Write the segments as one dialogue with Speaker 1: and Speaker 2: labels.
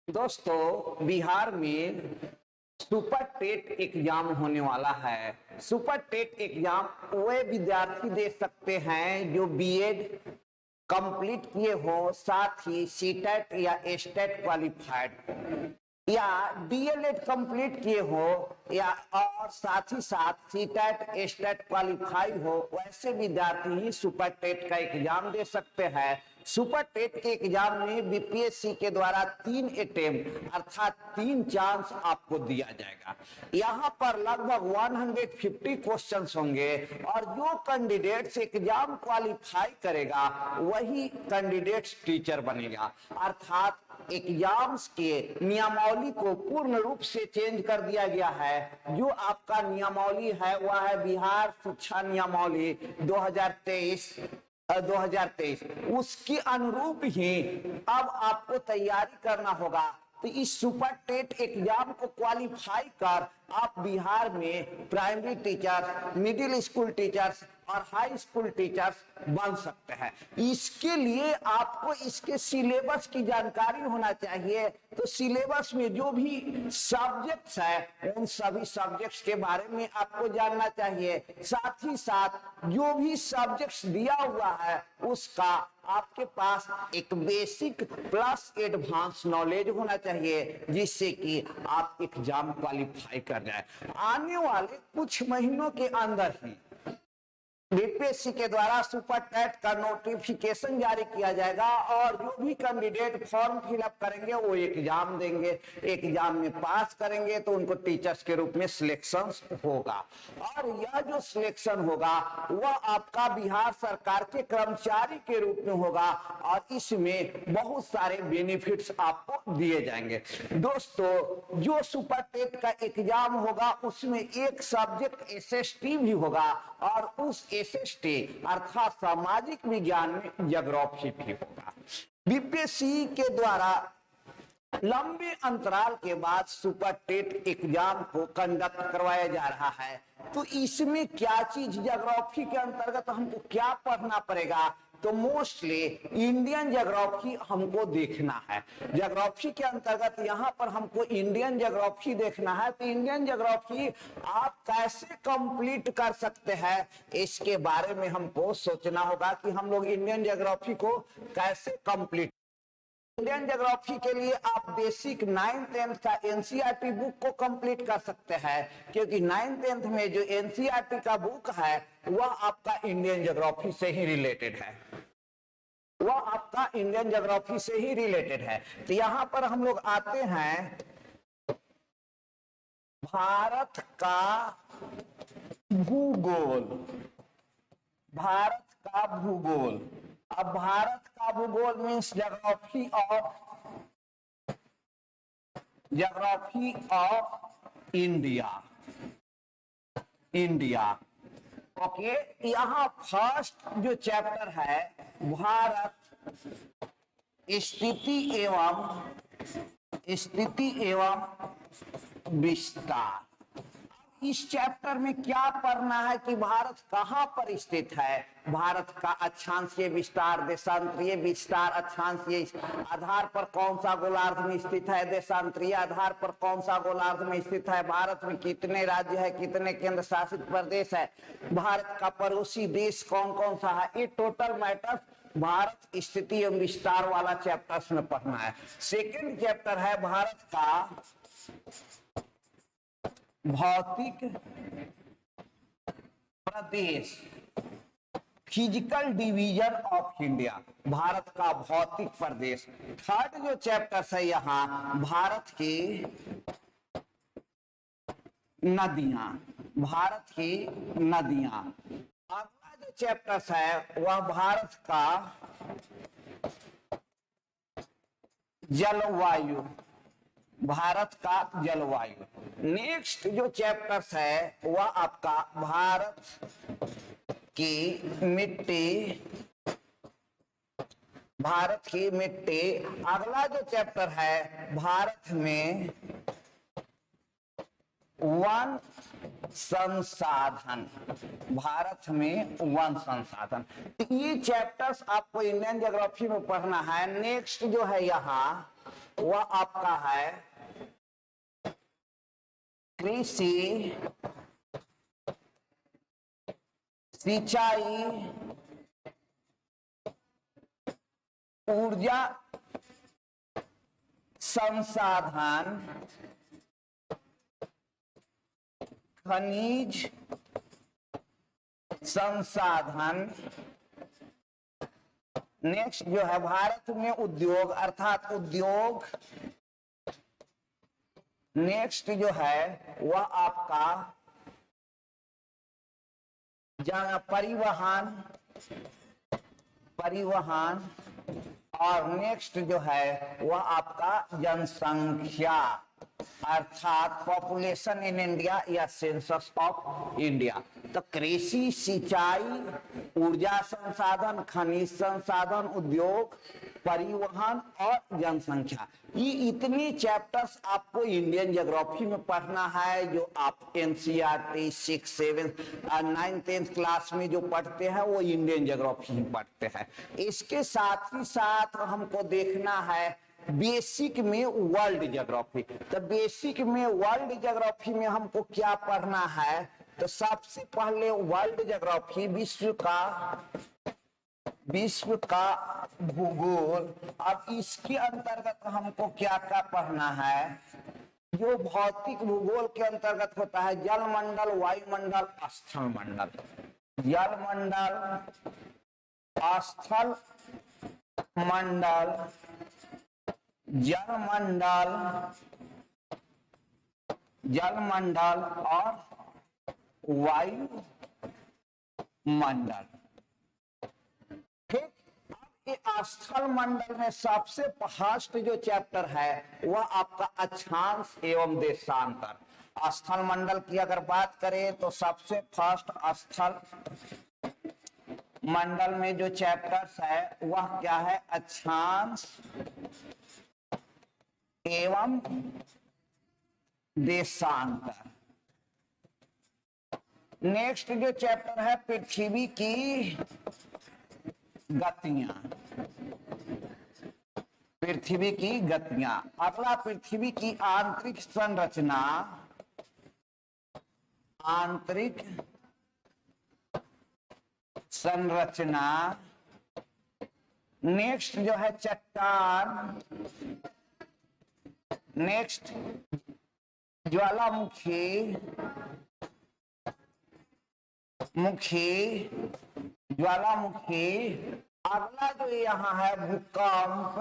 Speaker 1: दोस्तों, बिहार में super TET exam होने वाला है। सुपर टेट एग्जाम वे विद्यार्थी दे सकते हैं जो बीएड कंप्लीट किए हो, साथ ही सीटेट या एस्टेट क्वालिफाइड या डीएलएड कंप्लीट किए हो या और साथ ही साथ सीटेट एस्टेट क्वालिफाई हो, वैसे विद्यार्थी ही सुपर टेट का एग्जाम दे सकते हैं। सुपर टेट के एग्जाम में बीपीएससी के द्वारा 3 अटेम्प्ट अर्थात 3 चांस आपको दिया जाएगा। यहाँ पर लगभग 150 क्वेश्चंस होंगे और जो कैंडिडेट्स एग्जाम क्वालिफाई करेगा वही कैंडिडेट्स टीचर बनेगा। अर्थात एग्जाम्स के नियमावली को पूर्ण रूप से चेंज कर दिया गया है। जो आपका नियमावली है वह है बिहार शिक्षा नियमावली 2023 उसके अनुरूप ही अब आपको तैयारी करना होगा। तो इस सुपर टेट एग्जाम को क्वालिफाई कर आप बिहार में primary teacher, middle school teachers और हाई स्कूल टीचर्स बन सकते हैं। इसके लिए आपको इसके सिलेबस की जानकारी होना चाहिए। तो सिलेबस में जो भी सब्जेक्ट्स है उन सभी सब्जेक्ट्स के बारे में आपको जानना चाहिए। साथ ही साथ जो भी सब्जेक्ट्स दिया हुआ है उसका आपके पास एक बेसिक प्लस एडवांस नॉलेज होना चाहिए, जिससे कि आप एग्जाम क्वालिफाई कर जाए। आने वाले कुछ महीनों के अंदर ही बीपीएससी के द्वारा सुपर टेट का नोटिफिकेशन जारी किया जाएगा और जो भी कैंडिडेट फॉर्म फिलअप करेंगे वो एग्जाम देंगे। एग्जाम में पास करेंगे तो उनको टीचर्स के रूप में सिलेक्शन होगा और यह जो सिलेक्शन होगा वह आपका बिहार सरकार के कर्मचारी के रूप में होगा और इसमें बहुत सारे बेनिफिट्स आपको दिए जाएंगे। दोस्तों, जो सुपर टेट का एग्जाम होगा उसमें एक सब्जेक्ट एसएसटी भी होगा और उस एसएसटी अर्थात सामाजिक विज्ञान में ज्योग्राफी भी होगा। बीपीएससी के द्वारा लंबे अंतराल के बाद सुपर टेट एग्जाम को कंडक्ट करवाया जा रहा है। तो इसमें क्या चीज, ज्योग्राफी के अंतर्गत हमको क्या पढ़ना पड़ेगा? तो मोस्टली इंडियन ज्योग्राफी हमको देखना है। ज्योग्राफी के अंतर्गत यहाँ पर हमको इंडियन ज्योग्राफी देखना है। तो इंडियन ज्योग्राफी आप कैसे कंप्लीट कर सकते हैं, इसके बारे में हमको सोचना होगा कि हम लोग इंडियन ज्योग्राफी को कैसे कंप्लीट। इंडियन ज्योग्राफी के लिए आप बेसिक 9th-10th का एनसीईआरटी बुक को कंप्लीट कर सकते हैं, क्योंकि 9th-10th में जो एनसीईआरटी का बुक है वह आपका इंडियन ज्योग्राफी से ही रिलेटेड है। वह आपका इंडियन ज्योग्राफी से ही रिलेटेड है। तो यहां पर हम लोग आते हैं भारत का भूगोल। भारत का भूगोल, अब भारत का भूगोल means geography of India. Okay, यहां फर्स्ट जो चैप्टर है भारत स्थिति एवं विस्तार। इस चैप्टर में क्या पढ़ना है कि भारत कहां पर स्थित है, भारत का अक्षांशीय विस्तार, देशांतरीय विस्तार, अक्षांशीय आधार पर कौन सा गोलार्ध में स्थित है, देशांतरीय आधार पर कौन सा गोलार्ध में स्थित है, भारत में कितने राज्य है, कितने केंद्र शासित प्रदेश है, भारत का पड़ोसी देश कौन कौन सा है। ये टोटल मैटर भारत स्थिति एवं विस्तार वाला चैप्टर्स में पढ़ना है। सेकेंड चैप्टर है भारत का भौतिक प्रदेश, physical division of India, Bharat का भौतिक प्रदेश। थर्ड जो चैप्टर है यहाँ भारत की नदियां, भारत की नदियां। अगला जो चैप्टर है वह भारत का जलवायु, भारत का जलवायु। नेक्स्ट जो चैप्टर्स है वह आपका भारत की मिट्टी, भारत की मिट्टी। अगला जो चैप्टर है भारत में वन संसाधन, भारत में वन संसाधन। ये चैप्टर्स आपको इंडियन ज्योग्राफी में पढ़ना है। नेक्स्ट जो है यहाँ वह आपका है कृषि, सिंचाई, ऊर्जा संसाधन, खनिज संसाधन। नेक्स्ट जो है भारत में उद्योग अर्थात उद्योग। नेक्स्ट जो है वह आपका परिवहन, परिवहन। और नेक्स्ट जो है वह आपका जनसंख्या अर्थात पॉपुलेशन इन इंडिया या सेंसस ऑफ इंडिया। तो कृषि, सिंचाई, ऊर्जा संसाधन, खनिज संसाधन, उद्योग, परिवहन और जनसंख्या, ये इतनी चैप्टर्स आपको इंडियन ज्योग्राफी में पढ़ना है, जो आप एनसीईआरटी 6, 7, 9, 10 क्लास में जो पढ़ते हैं वो इंडियन ज्योग्राफी में पढ़ते हैं। इसके साथ ही साथ हमको देखना है बेसिक में वर्ल्ड ज्योग्राफी। तो बेसिक में वर्ल्ड ज्योग्राफी में हमको क्या पढ़ना है, तो सबसे पहले वर्ल्ड ज्योग्राफी विश्व का भूगोल। अब इसके अंतर्गत हमको क्या क्या पढ़ना है, जो भौतिक भूगोल के अंतर्गत होता है जलमंडल, वायुमंडल, स्थल मंडल। जलमंडल, स्थल मंडल, जलमंडल और वायु मंडल। ठीक। अब ये स्थल मंडल में सबसे फर्स्ट जो चैप्टर है वह आपका अक्षांश एवं देशांतर। स्थल मंडल की अगर बात करें तो सबसे फर्स्ट स्थल मंडल में जो चैप्टर्स है वह क्या है, अक्षांश एवं देशांतर। नेक्स्ट जो चैप्टर है पृथ्वी की गतियां, पृथ्वी की गतियां। अगला पृथ्वी की आंतरिक संरचना, आंतरिक संरचना। नेक्स्ट जो है चट्टान, नेक्स्ट ज्वालामुखी, ज्वालामुखी। अगला जो यहाँ है भूकंप।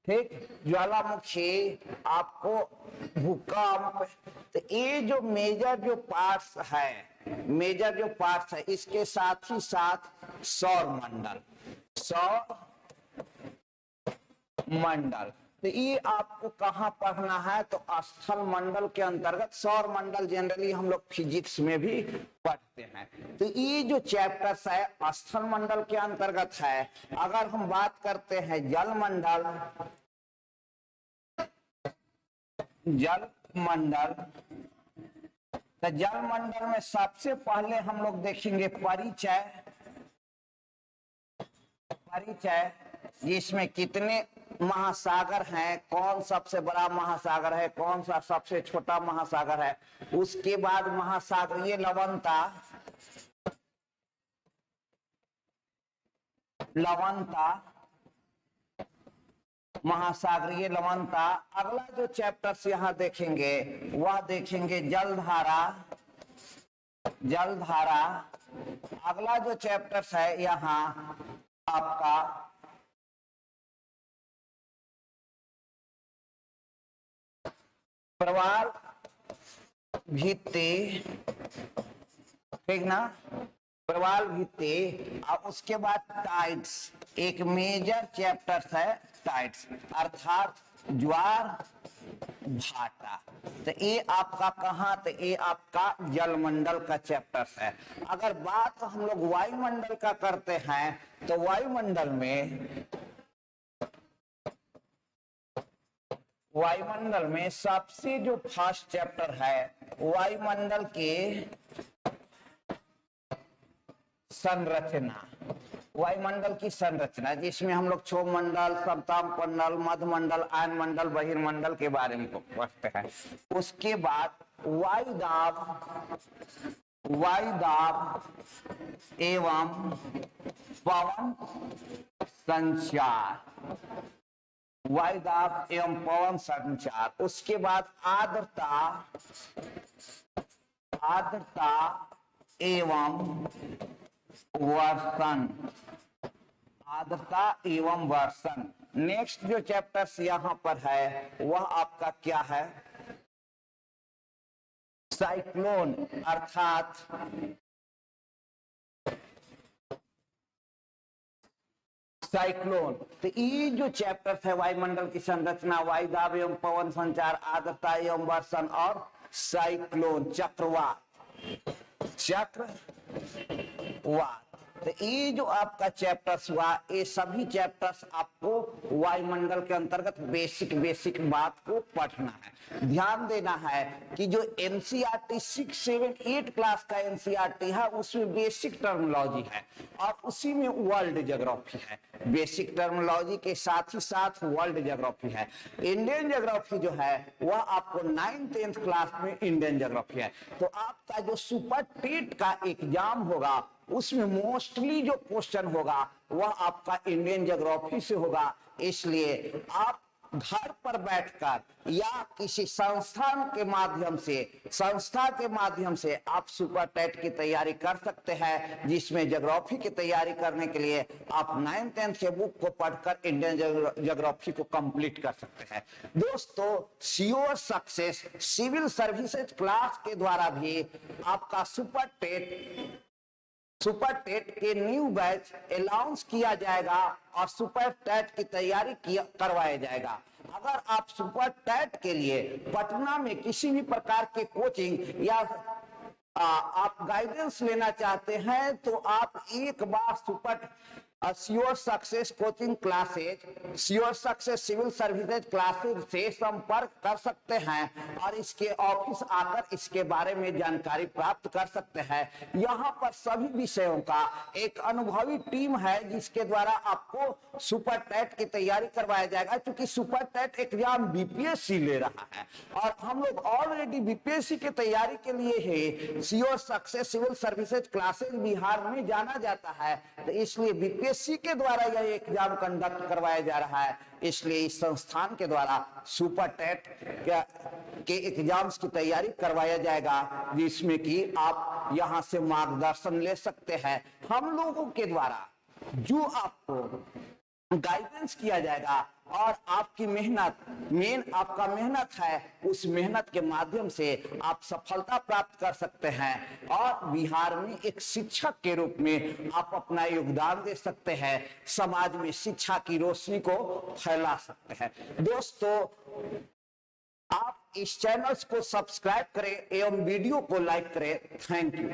Speaker 1: ठीक, ज्वालामुखी, आपको भूकंप। तो ये जो मेजर जो पार्ट्स है, इसके साथ ही साथ सौर मंडल। तो ये आपको कहाँ पढ़ना है, तो स्थल मंडल के अंतर्गत। सौर मंडल जनरली हम लोग फिजिक्स में भी पढ़ते हैं। तो ये जो चैप्टर्स है स्थल मंडल के अंतर्गत है। अगर हम बात करते हैं जलमंडल, तो जलमंडल में सबसे पहले हम लोग देखेंगे परिचय, जिसमें कितने महासागर हैं, कौन सबसे बड़ा महासागर है, कौन सा सबसे छोटा महासागर है। उसके बाद महासागरीय लवणता, महासागरीय लवणता। अगला जो चैप्टर्स यहाँ देखेंगे वह देखेंगे जलधारा। अगला जो चैप्टर्स है यहाँ आपका प्रवाल भित्ति। ठीक ना, प्रवाल भित्ति। अब उसके बाद टाइड्स, एक मेजर चैप्टर है टाइड्स अर्थात ज्वार भाटा। तो ये आपका कहाँ, तो ये आपका जलमंडल का चैप्टर है। अगर बात हम लोग वायुमंडल का करते हैं तो वायुमंडल में सबसे जो फर्स्ट चैप्टर है वायुमंडल के संरचना, वायुमंडल की संरचना, जिसमें हम लोग क्षोभ मंडल, सप्ताह मंडल, मध्य मंडल, आयन मंडल, बहिर्मंडल के बारे में पढ़ते हैं। उसके बाद वायुदाब एवं पवन संचार, वायुदाब एवं पवन संचार। उसके बाद आर्द्रता एवं वर्षण, आर्द्रता एवं वर्षण। नेक्स्ट जो चैप्टर्स यहां पर है वह आपका क्या है, साइक्लोन, अर्थात साइक्लोन। तो ये जो चैप्टर है वायुमंडल की संरचना, वायुदाब एवं पवन संचार, आर्द्रता एवं वर्षण और साइक्लोन, चक्रवात। तो ये जो आपका चैप्टर्स हुआ, ये सभी चैप्टर्स आपको वायुमंडल के अंतर्गत बेसिक बात को पढ़ना है। ध्यान देना है कि जो एनसीईआरटी 6, 7, 8 क्लास का एनसीईआरटी है उसमें बेसिक टर्मिनोलॉजी है और उसी में वर्ल्ड ज्योग्राफी है। बेसिक टर्मिनोलॉजी के साथ ही साथ वर्ल्ड ज्योग्राफी है। इंडियन ज्योग्राफी जो है वह आपको 9th 10th क्लास में इंडियन ज्योग्राफी है। तो आपका जो सुपर टेट का एग्जाम होगा उसमें मोस्टली जो क्वेश्चन होगा वह आपका इंडियन ज्योग्राफी से होगा। इसलिए आप घर पर बैठकर या किसी संस्था के माध्यम से आप सुपर टेट की तैयारी कर सकते हैं, जिसमें ज्योग्राफी की तैयारी करने के लिए आप 9th 10th के बुक को पढ़कर इंडियन ज्योग्राफी को कंप्लीट कर सकते हैं। दोस्तों, sure success civil services class के द्वारा भी आपका सुपर टेट के न्यू बैच अनाउंस किया जाएगा और सुपर टेट की तैयारी करवाया जाएगा। अगर आप सुपर टेट के लिए पटना में किसी भी प्रकार के कोचिंग या आप गाइडेंस लेना चाहते हैं तो आप एक बार sure success coaching classes, sure success civil services classes से संपर्क कर सकते हैं और इसके ऑफिस आकर इसके बारे में जानकारी प्राप्त कर सकते हैं। यहाँ पर सभी विषयों का एक अनुभवी टीम है जिसके द्वारा आपको सुपर टेट की तैयारी करवाया जाएगा। क्योंकि सुपर टेट एग्जाम बीपीएससी ले रहा है और हम लोग ऑलरेडी बीपीएससी की तैयारी के लिए ही sure success civil services classes Bihar में जाना जाता है। तो इसलिए बीपीएससी के द्वारा यह एग्जाम कंडक्ट करवाया जा रहा है। इसलिए इस संस्थान के द्वारा सुपर टेट के एग्जाम्स की तैयारी करवाया जाएगा, जिसमें कि आप यहां से मार्गदर्शन ले सकते हैं। हम लोगों के द्वारा जो आपको गाइडेंस किया जाएगा और आपकी आपका मेहनत है, उस मेहनत के माध्यम से आप सफलता प्राप्त कर सकते हैं और बिहार में एक शिक्षक के रूप में आप अपना योगदान दे सकते हैं, समाज में शिक्षा की रोशनी को फैला सकते हैं। दोस्तों, आप इस चैनल को सब्सक्राइब करें एवं वीडियो को लाइक करें। Thank you.